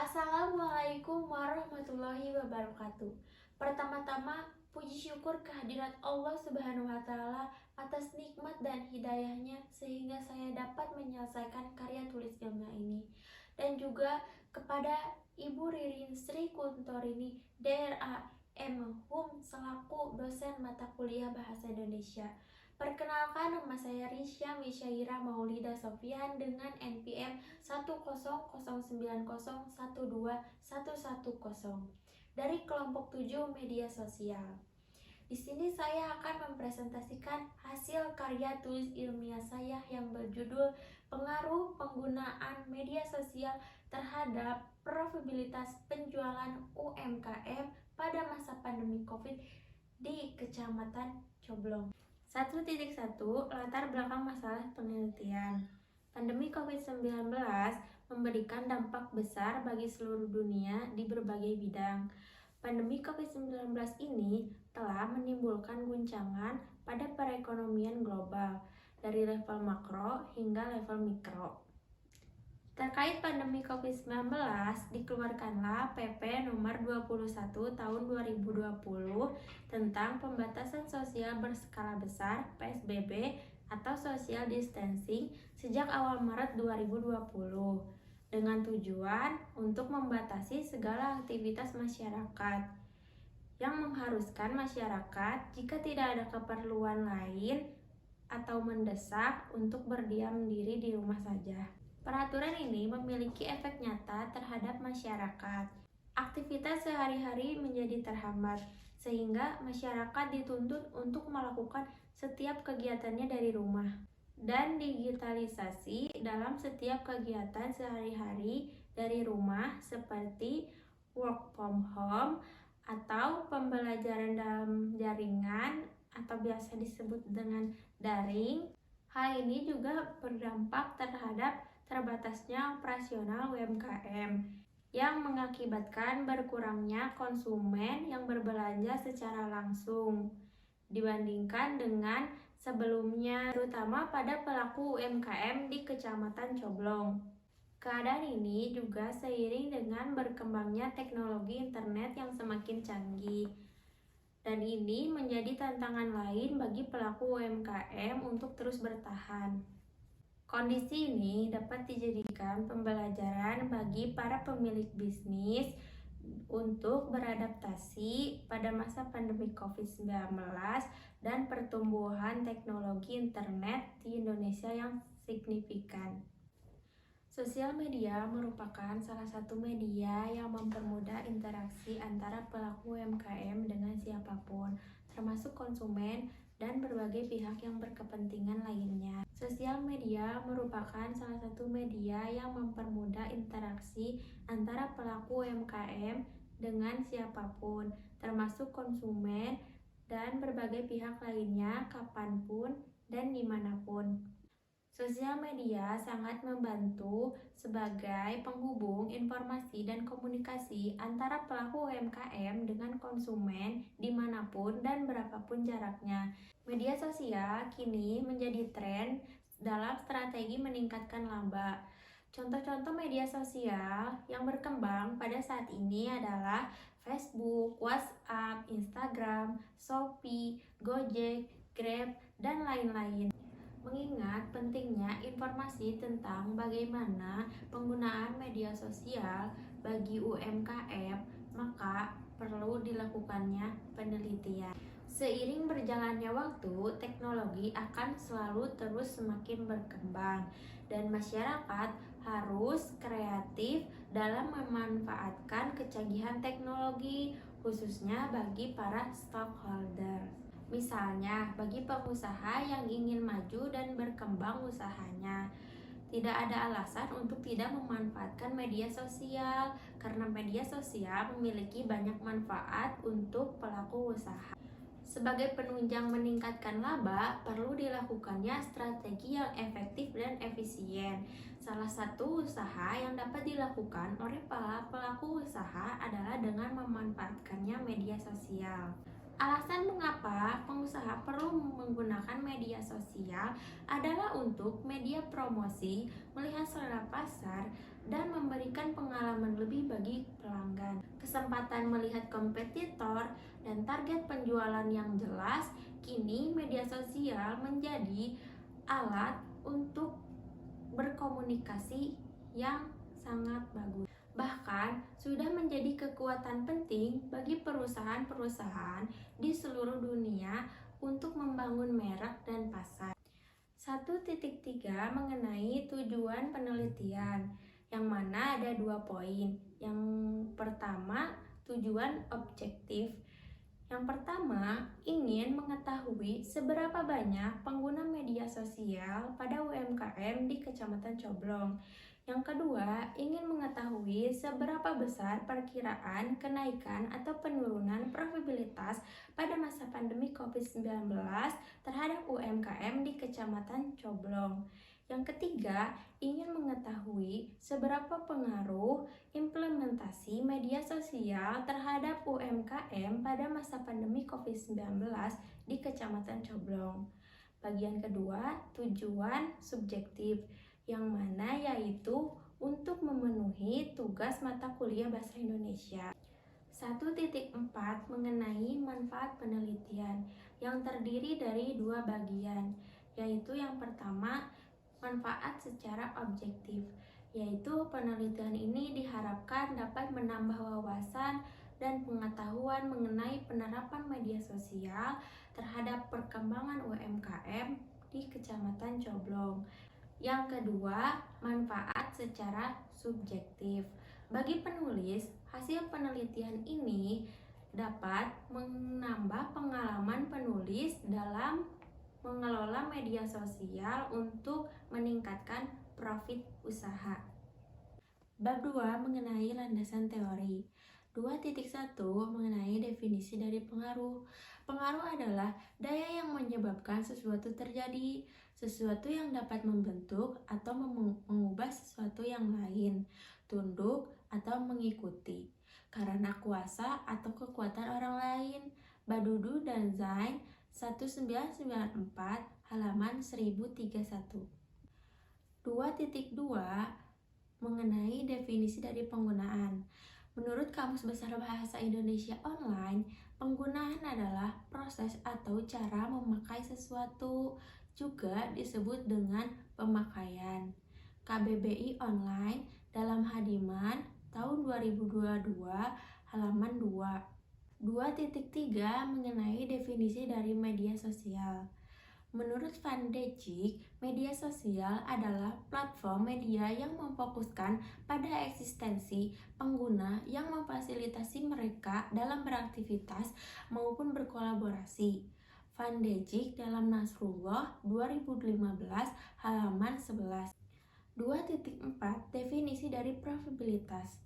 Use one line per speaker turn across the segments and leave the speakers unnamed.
Assalamualaikum warahmatullahi wabarakatuh. Pertama-tama, puji syukur kehadirat Allah Subhanahu wa Ta'ala atas nikmat dan hidayahnya sehingga saya dapat menyelesaikan karya tulis ilmiah ini. Dan juga kepada Ibu Ririn Sri Kuntorini, DRA M.Hum selaku dosen mata kuliah Bahasa Indonesia. Perkenalkan, nama saya Risya Misyaira Maulida Sofian dengan NPM 10090121110 dari kelompok 7 media sosial. Di sini saya akan mempresentasikan hasil karya tulis ilmiah saya yang berjudul Pengaruh Penggunaan Media Sosial Terhadap Profitabilitas Penjualan UMKM pada Masa Pandemi COVID di Kecamatan Coblong. 1.1 Latar belakang masalah penelitian. Pandemi COVID-19 memberikan dampak besar bagi seluruh dunia di berbagai bidang. Pandemi COVID-19 ini telah menimbulkan guncangan pada perekonomian global dari level makro hingga level mikro. Terkait pandemi COVID-19, dikeluarkanlah PP nomor 21 tahun 2020 tentang pembatasan sosial berskala besar (PSBB) atau social distancing sejak awal Maret 2020 dengan tujuan untuk membatasi segala aktivitas masyarakat yang mengharuskan masyarakat jika tidak ada keperluan lain atau mendesak untuk berdiam diri di rumah saja. Peraturan ini memiliki efek nyata terhadap masyarakat. Aktivitas sehari-hari menjadi terhambat, sehingga masyarakat dituntut untuk melakukan setiap kegiatannya dari rumah. Dan digitalisasi dalam setiap kegiatan sehari-hari dari rumah seperti work from home atau pembelajaran dalam jaringan atau biasa disebut dengan daring. Hal ini juga berdampak terhadap terbatasnya operasional UMKM yang mengakibatkan berkurangnya konsumen yang berbelanja secara langsung dibandingkan dengan sebelumnya, terutama pada pelaku UMKM di Kecamatan Coblong. Keadaan ini juga seiring dengan berkembangnya teknologi internet yang semakin canggih. Dan ini menjadi tantangan lain bagi pelaku UMKM untuk terus bertahan. Kondisi ini dapat dijadikan pembelajaran bagi para pemilik bisnis untuk beradaptasi pada masa pandemi COVID-19 dan pertumbuhan teknologi internet di Indonesia yang signifikan. Sosial media merupakan salah satu media yang mempermudah interaksi antara pelaku UMKM dengan siapapun, termasuk konsumen dan berbagai pihak yang berkepentingan lainnya. Sosial media merupakan salah satu media yang mempermudah interaksi antara pelaku UMKM dengan siapapun, termasuk konsumen dan berbagai pihak lainnya kapanpun dan dimanapun. Sosial media sangat membantu sebagai penghubung informasi dan komunikasi antara pelaku UMKM dengan konsumen dimanapun dan berapapun jaraknya. Media sosial kini menjadi tren dalam strategi meningkatkan laba. Contoh-contoh media sosial yang berkembang pada saat ini adalah Facebook, WhatsApp, Instagram, Shopee, Gojek, Grab, dan lain-lain. Mengingat pentingnya informasi tentang bagaimana penggunaan media sosial bagi UMKM, maka perlu dilakukannya penelitian. Seiring berjalannya waktu, teknologi akan selalu terus semakin berkembang dan masyarakat harus kreatif dalam memanfaatkan kecanggihan teknologi, khususnya bagi para stakeholder. Misalnya, bagi pengusaha yang ingin maju dan berkembang usahanya, tidak ada alasan untuk tidak memanfaatkan media sosial karena media sosial memiliki banyak manfaat untuk pelaku usaha. Sebagai penunjang meningkatkan laba, perlu dilakukannya strategi yang efektif dan efisien. Salah satu usaha yang dapat dilakukan oleh para pelaku usaha adalah dengan memanfaatkannya media sosial. Alasan mengapa pengusaha perlu menggunakan media sosial adalah untuk media promosi, melihat selera pasar, dan memberikan pengalaman lebih bagi bagi pelanggan. Kesempatan melihat kompetitor dan target penjualan yang jelas, kini media sosial menjadi alat untuk berkomunikasi yang sangat bagus. Bahkan sudah menjadi kekuatan penting bagi perusahaan-perusahaan di seluruh dunia untuk membangun merek dan pasar. 1.3 mengenai tujuan penelitian, yang mana ada 2 poin. Yang pertama, tujuan objektif. Yang pertama, ingin mengetahui seberapa banyak pengguna media sosial pada UMKM di Kecamatan Coblong. Yang kedua, ingin mengetahui seberapa besar perkiraan kenaikan atau penurunan profitabilitas pada masa pandemi COVID-19 terhadap UMKM di Kecamatan Coblong. Yang ketiga, ingin mengetahui seberapa pengaruh implementasi media sosial terhadap UMKM pada masa pandemi COVID-19 di Kecamatan Coblong. Bagian kedua, tujuan subjektif, yang mana yaitu untuk memenuhi tugas mata kuliah Bahasa Indonesia. 1.4 mengenai manfaat penelitian, yang terdiri dari 2 bagian, yaitu yang pertama, manfaat secara objektif, yaitu penelitian ini diharapkan dapat menambah wawasan dan pengetahuan mengenai penerapan media sosial terhadap perkembangan UMKM di Kecamatan Coblong. Yang kedua, manfaat secara subjektif. Bagi penulis, hasil penelitian ini dapat menambah pengalaman penulis dalam mengelola media sosial untuk meningkatkan profit usaha. Bab 2 mengenai landasan teori. 2.1 mengenai definisi dari pengaruh. Pengaruh adalah daya yang menyebabkan sesuatu terjadi, sesuatu yang dapat membentuk atau mengubah sesuatu yang lain, tunduk atau mengikuti, karena kuasa atau kekuatan orang lain. Badudu dan Zain 1994 halaman 1031. 2.2 mengenai definisi dari penggunaan. Menurut Kamus Besar Bahasa Indonesia Online, penggunaan adalah proses atau cara memakai sesuatu, juga disebut dengan pemakaian. KBBI Online dalam Hadiman tahun 2022 halaman 2. 2.3 mengenai definisi dari media sosial. Menurut Van de Dijk, media sosial adalah platform media yang memfokuskan pada eksistensi pengguna yang memfasilitasi mereka dalam beraktivitas maupun berkolaborasi. Van de Dijk dalam Nasrullah 2015 halaman 11. 2.4 definisi dari profitabilitas.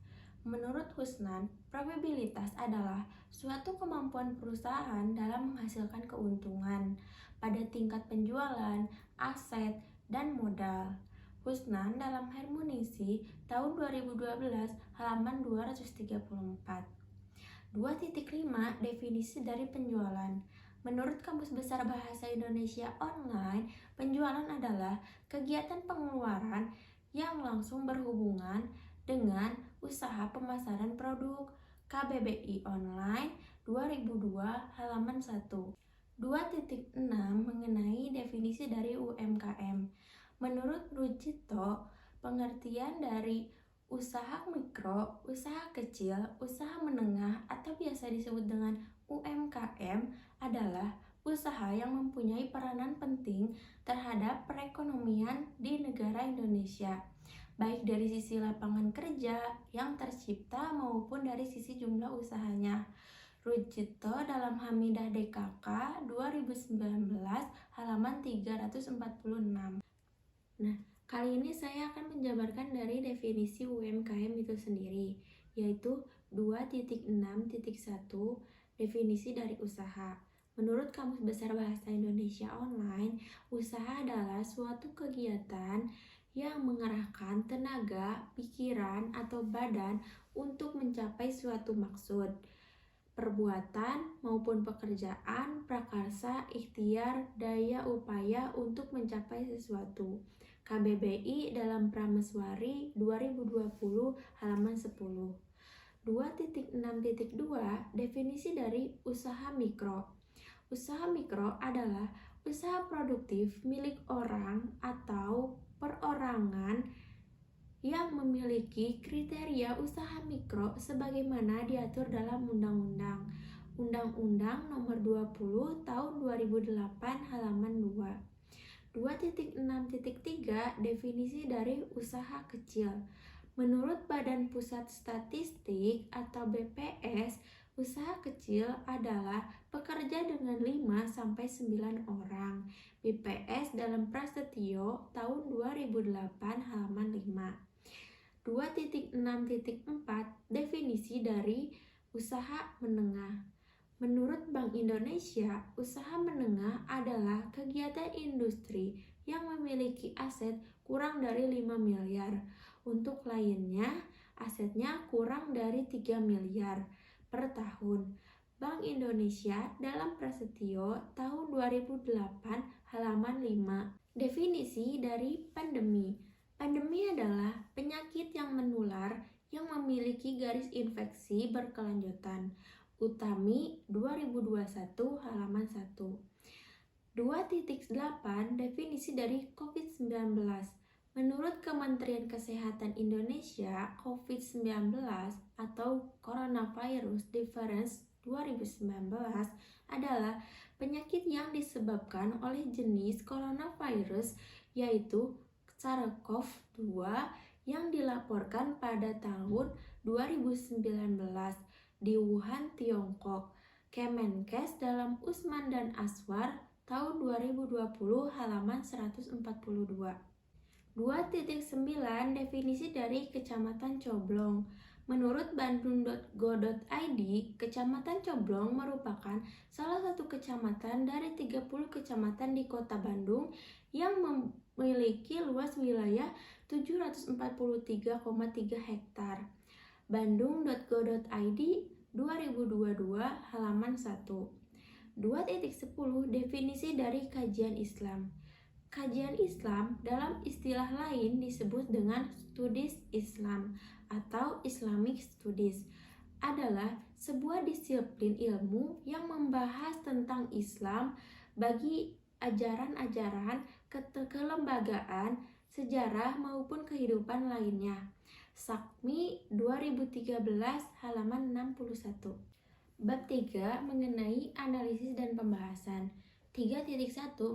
Menurut Husnan, profitabilitas adalah suatu kemampuan perusahaan dalam menghasilkan keuntungan pada tingkat penjualan, aset, dan modal. Husnan dalam Harmonisi tahun 2012 halaman 234. 2.5 definisi dari penjualan. Menurut Kamus Besar Bahasa Indonesia Online, penjualan adalah kegiatan pengeluaran yang langsung berhubungan dengan usaha pemasaran produk. KBBI Online 2002 halaman 1. 2.6 mengenai definisi dari UMKM. Menurut Rujito, pengertian dari usaha mikro, usaha kecil, usaha menengah atau biasa disebut dengan UMKM adalah usaha yang mempunyai peranan penting terhadap perekonomian di negara Indonesia, baik dari sisi lapangan kerja yang tercipta maupun dari sisi jumlah usahanya. Rujito dalam Hamidah DKK 2019 halaman 346. Nah, kali ini saya akan menjabarkan dari definisi UMKM itu sendiri, yaitu 2.6.1 definisi dari usaha. Menurut Kamus Besar Bahasa Indonesia Online, usaha adalah suatu kegiatan yang mengerahkan tenaga, pikiran, atau badan untuk mencapai suatu maksud, perbuatan maupun pekerjaan, prakarsa, ikhtiar, daya upaya untuk mencapai sesuatu. KBBI dalam Prameswari 2020 halaman 10. 2.6.2 Definisi dari usaha mikro. Usaha mikro adalah usaha produktif milik orang atau perorangan yang memiliki kriteria usaha mikro sebagaimana diatur dalam Undang-Undang Nomor 20 Tahun 2008 halaman 2. 2.6.3 Definisi dari usaha kecil. Menurut Badan Pusat Statistik atau BPS, usaha kecil adalah pekerja dengan 5-9 orang. BPS dalam Prasetyo tahun 2008 halaman 5. 2.6.4 Definisi dari usaha menengah. Menurut Bank Indonesia, usaha menengah adalah kegiatan industri yang memiliki aset kurang dari 5 miliar. Untuk lainnya, asetnya kurang dari 3 miliar per tahun. Bank Indonesia dalam Prasetyo tahun 2008 halaman 5. Definisi dari pandemi. Pandemi adalah penyakit yang menular yang memiliki garis infeksi berkelanjutan. Utami 2021 halaman 1. 2.8 Definisi dari COVID-19. Menurut Kementerian Kesehatan Indonesia, COVID-19 atau Coronavirus Difference 2019 adalah penyakit yang disebabkan oleh jenis coronavirus yaitu SARS-CoV-2 yang dilaporkan pada tahun 2019 di Wuhan, Tiongkok. Kemenkes dalam Usman dan Aswar tahun 2020 halaman 142. 2.9 Definisi dari Kecamatan Coblong. Menurut bandung.go.id, Kecamatan Coblong merupakan salah satu kecamatan dari 30 kecamatan di Kota Bandung yang memiliki luas wilayah 743,3 hektar. bandung.go.id 2022 halaman 1. 2.10 Definisi dari kajian Islam. Kajian Islam dalam istilah lain disebut dengan Studies Islam atau Islamic Studies adalah sebuah disiplin ilmu yang membahas tentang Islam bagi ajaran-ajaran, kelembagaan, sejarah maupun kehidupan lainnya. Sakmi 2013 halaman 61. Bab 3 mengenai analisis dan pembahasan. 3.1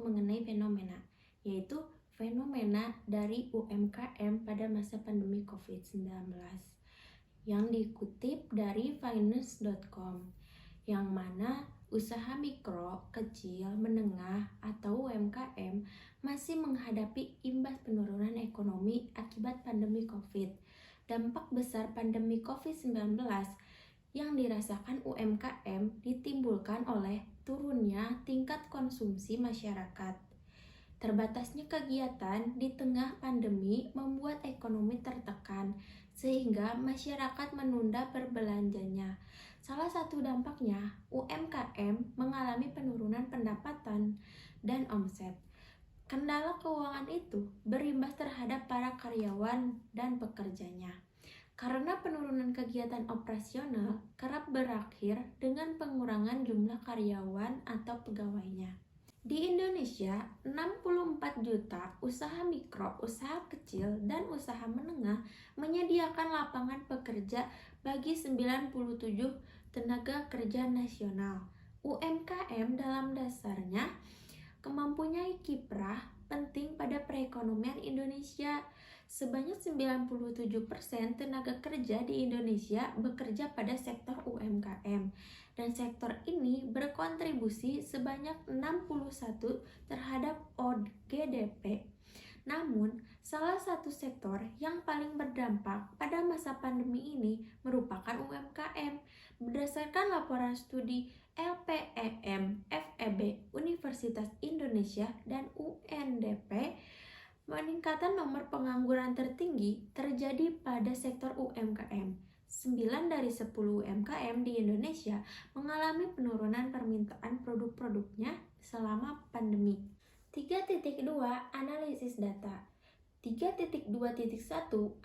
mengenai fenomena, yaitu fenomena dari UMKM pada masa pandemi COVID-19 yang dikutip dari finance.com, yang mana usaha mikro, kecil, menengah, atau UMKM masih menghadapi imbas penurunan ekonomi akibat pandemi COVID. Dampak besar pandemi COVID-19 yang dirasakan UMKM ditimbulkan oleh turunnya tingkat konsumsi masyarakat. Terbatasnya kegiatan di tengah pandemi membuat ekonomi tertekan, sehingga masyarakat menunda berbelanjanya. Salah satu dampaknya, UMKM mengalami penurunan pendapatan dan omset. Kendala keuangan itu berimbas terhadap para karyawan dan pekerjanya. Karena penurunan kegiatan operasional kerap berakhir dengan pengurangan jumlah karyawan atau pegawainya. Di Indonesia, 64 juta usaha mikro, usaha kecil, dan usaha menengah menyediakan lapangan pekerja bagi 97 tenaga kerja nasional. UMKM dalam dasarnya mempunyai kiprah penting pada perekonomian Indonesia. Sebanyak 97% tenaga kerja di Indonesia bekerja pada sektor UMKM, dan sektor ini berkontribusi sebanyak 61% terhadap GDP. Namun, salah satu sektor yang paling berdampak pada masa pandemi ini merupakan UMKM. Berdasarkan laporan studi LPEM FEB Universitas Indonesia dan UNDP, peningkatan nomor pengangguran tertinggi terjadi pada sektor UMKM. 9 dari 10 UMKM di Indonesia mengalami penurunan permintaan produk-produknya selama pandemi. 3.2 Analisis data. 3.2.1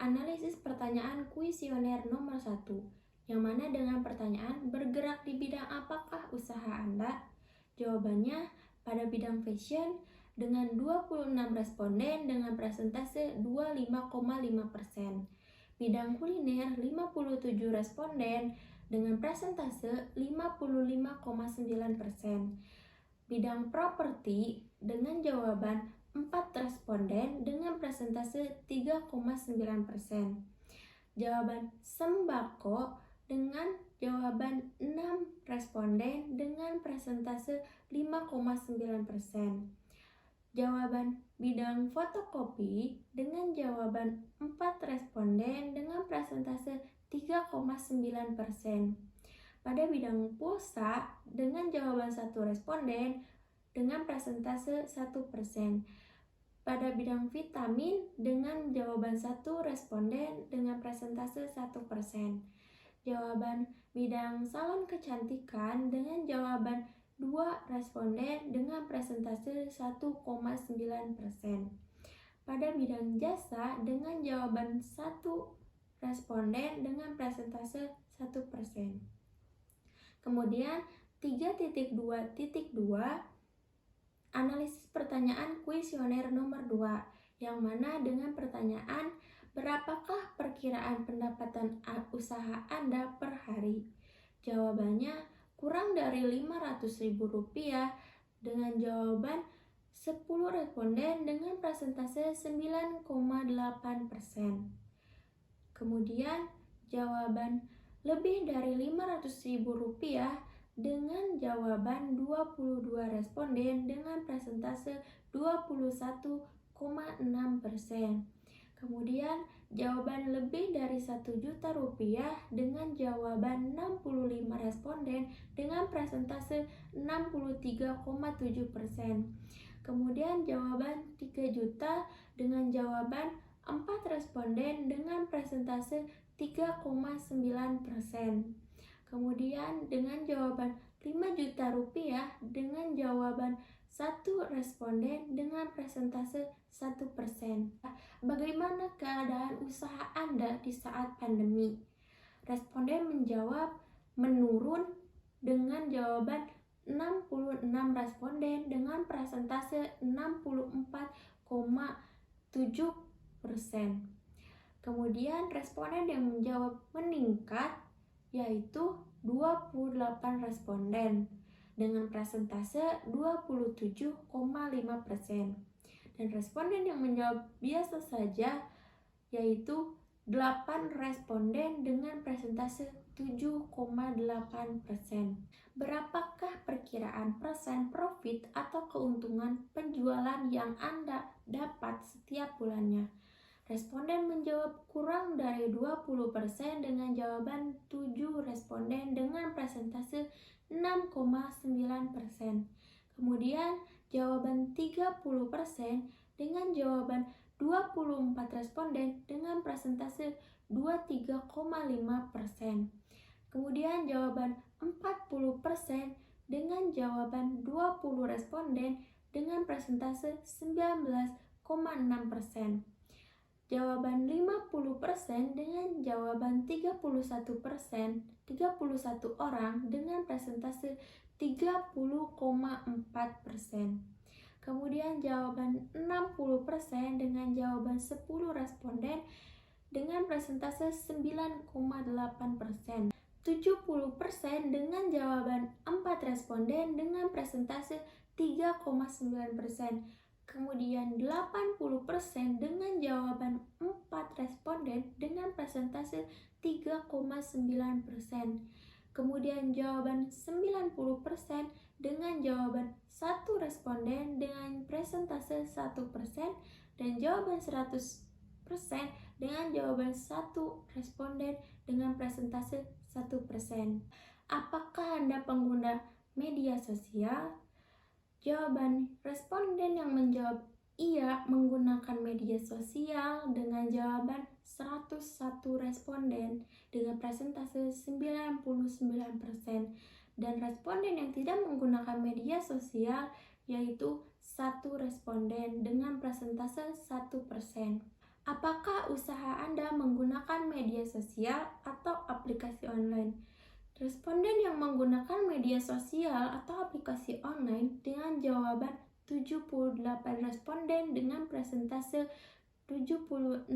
Analisis pertanyaan kuesioner nomor 1. yang mana dengan pertanyaan bergerak di bidang apakah usaha Anda? Jawabannya pada bidang fashion dengan 26 responden dengan persentase 25,5%. Bidang kuliner 57 responden dengan persentase 55,9%. Bidang properti dengan jawaban 4 responden dengan persentase 3,9%. Jawaban sembako dengan jawaban 6 responden dengan persentase 5,9%. Jawaban bidang fotokopi dengan jawaban 4 responden dengan persentase 3,9%. Pada bidang pulsa dengan jawaban 1 responden dengan persentase 1%. Pada bidang vitamin dengan jawaban 1 responden dengan persentase 1%. Jawaban bidang salon kecantikan dengan jawaban 2 responden dengan persentase 1,9%. Pada bidang jasa dengan jawaban 1 responden dengan persentase 1%. Kemudian 3.2.2 analisis pertanyaan kuesioner nomor 2 yang mana dengan pertanyaan berapakah perkiraan pendapatan usaha Anda per hari? Jawabannya kurang dari Rp500.000 dengan jawaban 10 responden dengan persentase 9,8%. Kemudian jawaban lebih dari Rp500.000 dengan jawaban 22 responden dengan persentase 21,6%. Kemudian jawaban lebih dari Rp1.000.000 dengan jawaban 65 responden dengan persentase 63,7%. Kemudian jawaban 3 juta dengan jawaban 4 responden dengan persentase 3,9%. Kemudian dengan jawaban Rp5 juta dengan jawaban 1 responden dengan persentase 1%. Bagaimana keadaan usaha Anda di saat pandemi? Responden menjawab menurun dengan jawaban 66 responden dengan persentase 64,7%. Kemudian responden yang menjawab meningkat yaitu 28 responden dengan persentase 27,5%. Dan responden yang menjawab biasa saja yaitu 8 responden dengan persentase 7,8%. Berapakah perkiraan persen profit atau keuntungan penjualan yang Anda dapat setiap bulannya? Responden menjawab kurang dari 20% dengan jawaban 7 responden dengan persentase 6,9%. Kemudian jawaban 30% dengan jawaban 24 responden dengan persentase 23,5%. Kemudian jawaban 40% dengan jawaban 20 responden dengan persentase 19,6%. Jawaban 50% dengan jawaban 31%, 31 orang dengan persentase 30,4%. Kemudian jawaban 60% dengan jawaban 10 responden dengan persentase 9,8%. 70% dengan jawaban 4 responden dengan persentase 3,9%. Kemudian 80% dengan jawaban 4 responden dengan persentase 3,9%. Kemudian jawaban 90% dengan jawaban 1 responden dengan persentase 1% dan jawaban 100% dengan jawaban 1 responden dengan persentase 1%. Apakah Anda pengguna media sosial? Jawaban responden yang menjawab iya menggunakan media sosial dengan jawaban 101 responden dengan persentase 99% dan responden yang tidak menggunakan media sosial yaitu 1 responden dengan persentase 1%. Apakah usaha Anda menggunakan media sosial atau aplikasi online? Responden yang menggunakan media sosial atau aplikasi online dengan jawaban 78 responden dengan persentase 76,5%,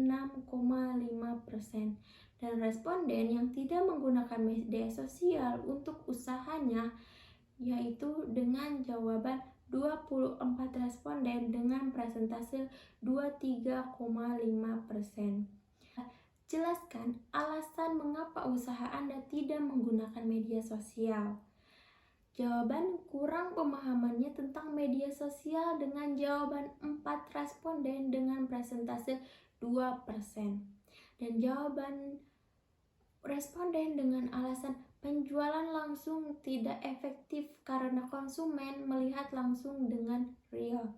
dan responden yang tidak menggunakan media sosial untuk usahanya yaitu dengan jawaban 24 responden dengan persentase 23,5%. Jelaskan alasan mengapa usaha Anda tidak menggunakan media sosial. Jawaban kurang pemahamannya tentang media sosial dengan jawaban 4 responden dengan persentase 2%. Dan jawaban responden dengan alasan penjualan langsung tidak efektif karena konsumen melihat langsung dengan real.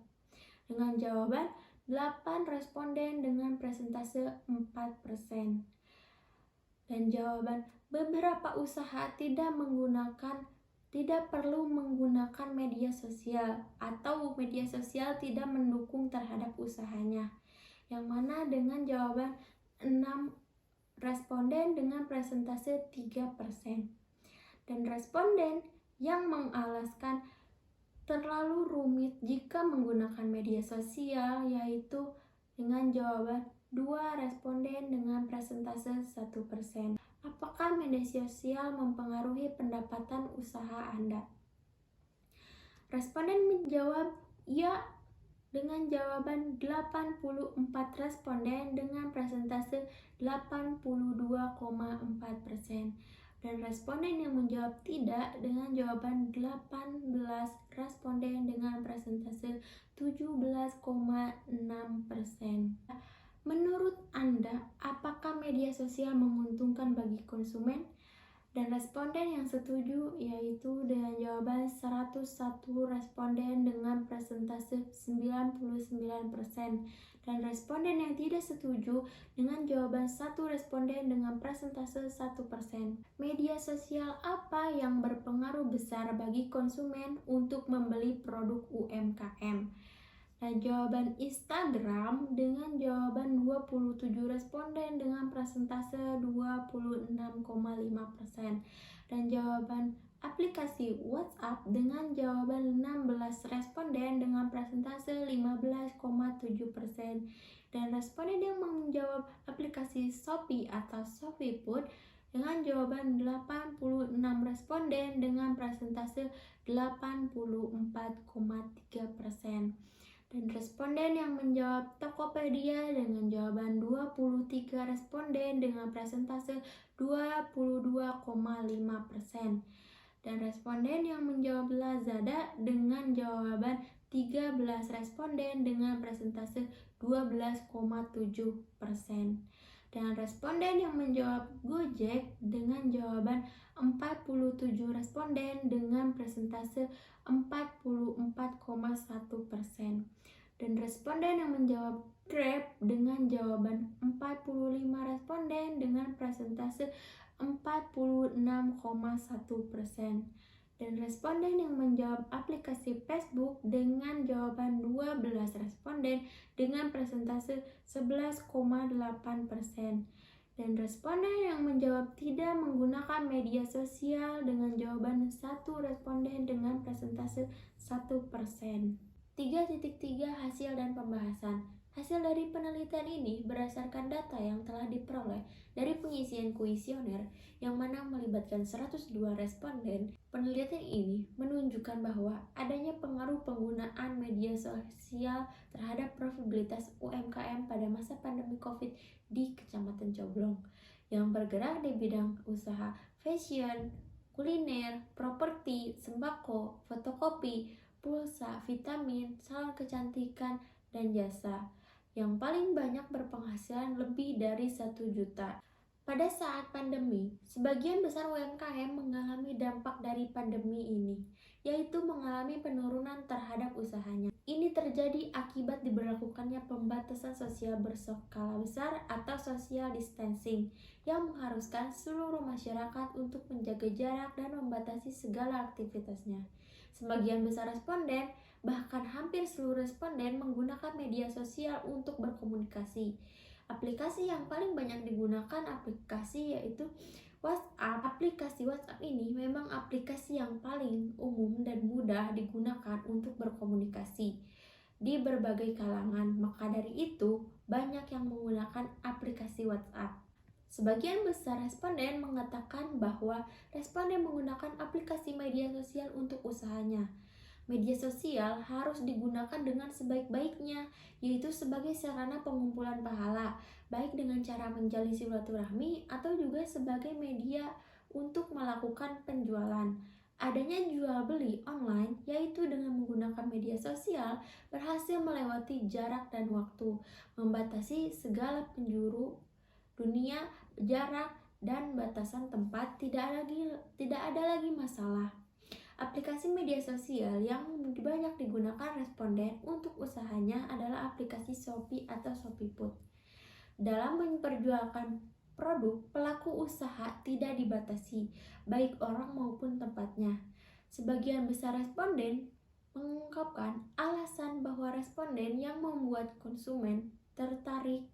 Dengan jawaban 8 responden dengan persentase 4%. Dan jawaban beberapa usaha tidak perlu menggunakan media sosial atau media sosial tidak mendukung terhadap usahanya. Yang mana dengan jawaban 6 responden dengan persentase 3%. Dan responden yang mengalaskan terlalu rumit jika menggunakan media sosial yaitu dengan jawaban 2 responden dengan persentase 1%. Apakah media sosial mempengaruhi pendapatan usaha Anda? Responden menjawab ya dengan jawaban 84 responden dengan persentase 82,4%. Dan responden yang menjawab tidak dengan jawaban 18 responden dengan persentase 17,6%. Menurut Anda, apakah media sosial menguntungkan bagi konsumen? Dan responden yang setuju yaitu dengan jawaban 101 responden dengan persentase 99%, dan responden yang tidak setuju dengan jawaban 1 responden dengan persentase 1%. Media sosial apa yang berpengaruh besar bagi konsumen untuk membeli produk UMKM? Nah, jawaban Instagram dengan jawaban 27 responden dengan persentase 26,5%, dan jawaban aplikasi WhatsApp dengan jawaban 16 responden dengan persentase 15,7%, dan responden yang menjawab aplikasi Shopee atau ShopeeFood dengan jawaban 86 responden dengan persentase 84,3%. Dan responden yang menjawab Tokopedia dengan jawaban 23 responden dengan persentase 22,5%. Dan responden yang menjawab Lazada dengan jawaban 13 responden dengan persentase 12,7%. Dan responden yang menjawab Gojek dengan jawaban 47 responden dengan persentase 44,1%. Dan responden yang menjawab Grab dengan jawaban 45 responden dengan persentase 46,1%. Dan responden yang menjawab aplikasi Facebook dengan jawaban 12 responden dengan persentase 11,8%. Dan responden yang menjawab tidak menggunakan media sosial dengan jawaban 1 responden dengan persentase 1%. 3.3 Hasil dan pembahasan. Hasil dari penelitian ini berdasarkan data yang telah diperoleh dari pengisian kuesioner yang mana melibatkan 102 responden. Penelitian ini menunjukkan bahwa adanya pengaruh penggunaan media sosial terhadap profitabilitas UMKM pada masa pandemi COVID di Kecamatan Coblong yang bergerak di bidang usaha fashion, kuliner, properti, sembako, fotokopi, pulsa, vitamin, salon kecantikan, dan jasa yang paling banyak berpenghasilan lebih dari 1 juta. Pada saat pandemi, sebagian besar UMKM mengalami dampak dari pandemi ini, yaitu mengalami penurunan terhadap usahanya. Ini terjadi akibat diberlakukannya pembatasan sosial berskala besar atau social distancing yang mengharuskan seluruh masyarakat untuk menjaga jarak dan membatasi segala aktivitasnya. Sebagian besar responden, bahkan hampir seluruh responden menggunakan media sosial untuk berkomunikasi. Aplikasi yang paling banyak digunakan aplikasi yaitu WhatsApp. Aplikasi WhatsApp ini memang aplikasi yang paling umum dan mudah digunakan untuk berkomunikasi di berbagai kalangan. Maka dari itu, banyak yang menggunakan aplikasi WhatsApp. Sebagian besar responden mengatakan bahwa responden menggunakan aplikasi media sosial untuk usahanya. Media sosial harus digunakan dengan sebaik-baiknya, yaitu sebagai sarana pengumpulan pahala, baik dengan cara menjalin silaturahmi atau juga sebagai media untuk melakukan penjualan. Adanya jual beli online, yaitu dengan menggunakan media sosial, berhasil melewati jarak dan waktu, membatasi segala penjuru dunia, jarak, dan batasan tempat. Tidak ada lagi masalah. Aplikasi media sosial yang banyak digunakan responden untuk usahanya adalah aplikasi Shopee atau ShopeeFood. Dalam memperjualkan produk, pelaku usaha tidak dibatasi, baik orang maupun tempatnya. Sebagian besar responden mengungkapkan alasan bahwa responden yang membuat konsumen tertarik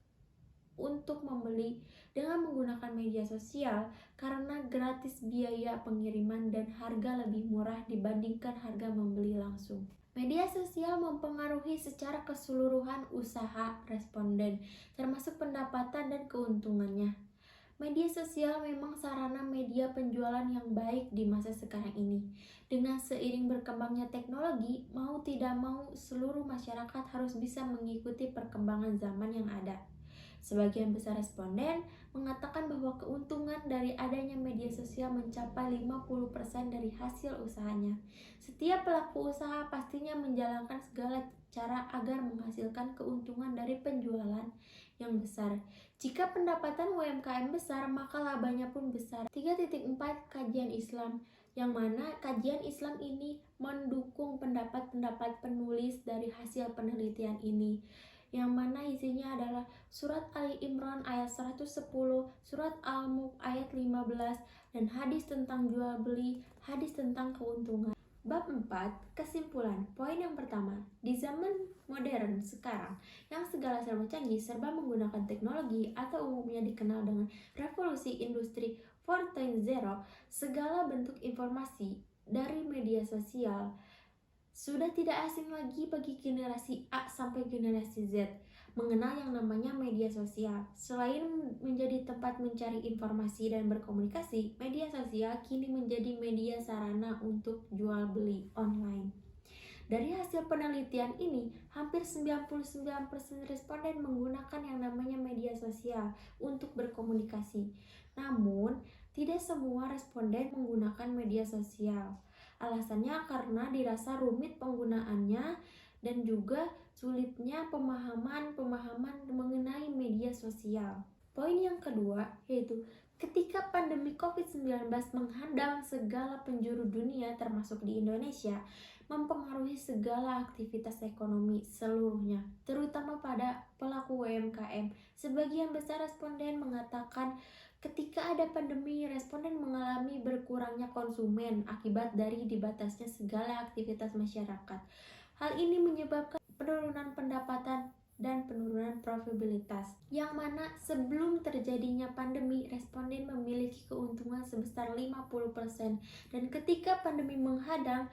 untuk membeli dengan menggunakan media sosial karena gratis biaya pengiriman dan harga lebih murah dibandingkan harga membeli langsung. Media sosial mempengaruhi secara keseluruhan usaha responden, termasuk pendapatan dan keuntungannya. Media sosial memang sarana media penjualan yang baik di masa sekarang ini. Dengan seiring berkembangnya teknologi, mau tidak mau seluruh masyarakat harus bisa mengikuti perkembangan zaman yang ada. Sebagian besar responden mengatakan bahwa keuntungan dari adanya media sosial mencapai 50% dari hasil usahanya. Setiap pelaku usaha pastinya menjalankan segala cara agar menghasilkan keuntungan dari penjualan yang besar. Jika pendapatan UMKM besar, maka labanya pun besar. 3.4 Kajian Islam, yang mana kajian Islam ini mendukung pendapat-pendapat penulis dari hasil penelitian ini, yang mana isinya adalah surat Ali Imran ayat 110, surat Al-Mulk ayat 15, dan hadis tentang jual beli, hadis tentang keuntungan. Bab 4, kesimpulan. Poin yang pertama, di zaman modern sekarang yang segala serba canggih, serba menggunakan teknologi atau umumnya dikenal dengan revolusi industri 4.0, segala bentuk informasi dari media sosial sudah tidak asing lagi bagi generasi A sampai generasi Z mengenal yang namanya media sosial. Selain menjadi tempat mencari informasi dan berkomunikasi, media sosial kini menjadi media sarana untuk jual beli online. Dari hasil penelitian ini, hampir 99% responden menggunakan yang namanya media sosial untuk berkomunikasi. Namun, tidak semua responden menggunakan media sosial. Alasannya karena dirasa rumit penggunaannya dan juga sulitnya pemahaman mengenai media sosial. Poin yang kedua yaitu ketika pandemi COVID-19 menghadang segala penjuru dunia termasuk di Indonesia, mempengaruhi segala aktivitas ekonomi seluruhnya, terutama pada pelaku UMKM. Sebagian besar responden mengatakan ketika ada pandemi, responden mengalami berkurangnya konsumen akibat dari dibatasnya segala aktivitas masyarakat. Hal ini menyebabkan penurunan pendapatan dan penurunan profitabilitas, yang mana sebelum terjadinya pandemi, responden memiliki keuntungan sebesar 50%, dan ketika pandemi menghadang,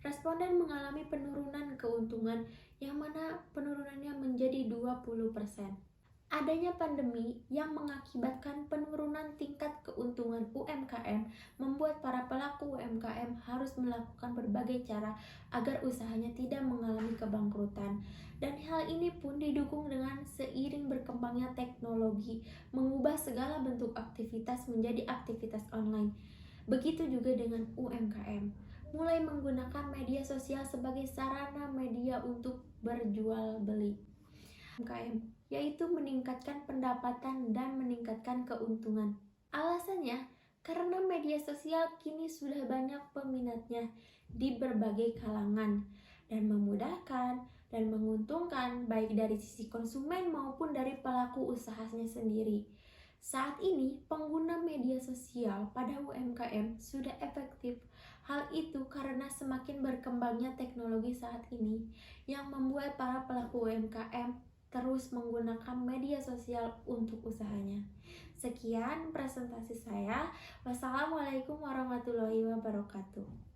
responden mengalami penurunan keuntungan, yang mana penurunannya menjadi 20%. Adanya pandemi yang mengakibatkan penurunan tingkat keuntungan UMKM membuat para pelaku UMKM harus melakukan berbagai cara agar usahanya tidak mengalami kebangkrutan. Dan hal ini pun didukung dengan seiring berkembangnya teknologi, mengubah segala bentuk aktivitas menjadi aktivitas online. Begitu juga dengan UMKM, mulai menggunakan media sosial sebagai sarana media untuk berjual beli. UMKM, yaitu meningkatkan pendapatan dan meningkatkan keuntungan. Alasannya, karena media sosial kini sudah banyak peminatnya di berbagai kalangan dan memudahkan dan menguntungkan baik dari sisi konsumen maupun dari pelaku usahanya sendiri. Saat ini, pengguna media sosial pada UMKM sudah efektif. Hal itu karena semakin berkembangnya teknologi saat ini yang membuat para pelaku UMKM terus menggunakan media sosial untuk usahanya. Sekian presentasi saya. Wassalamualaikum warahmatullahi wabarakatuh.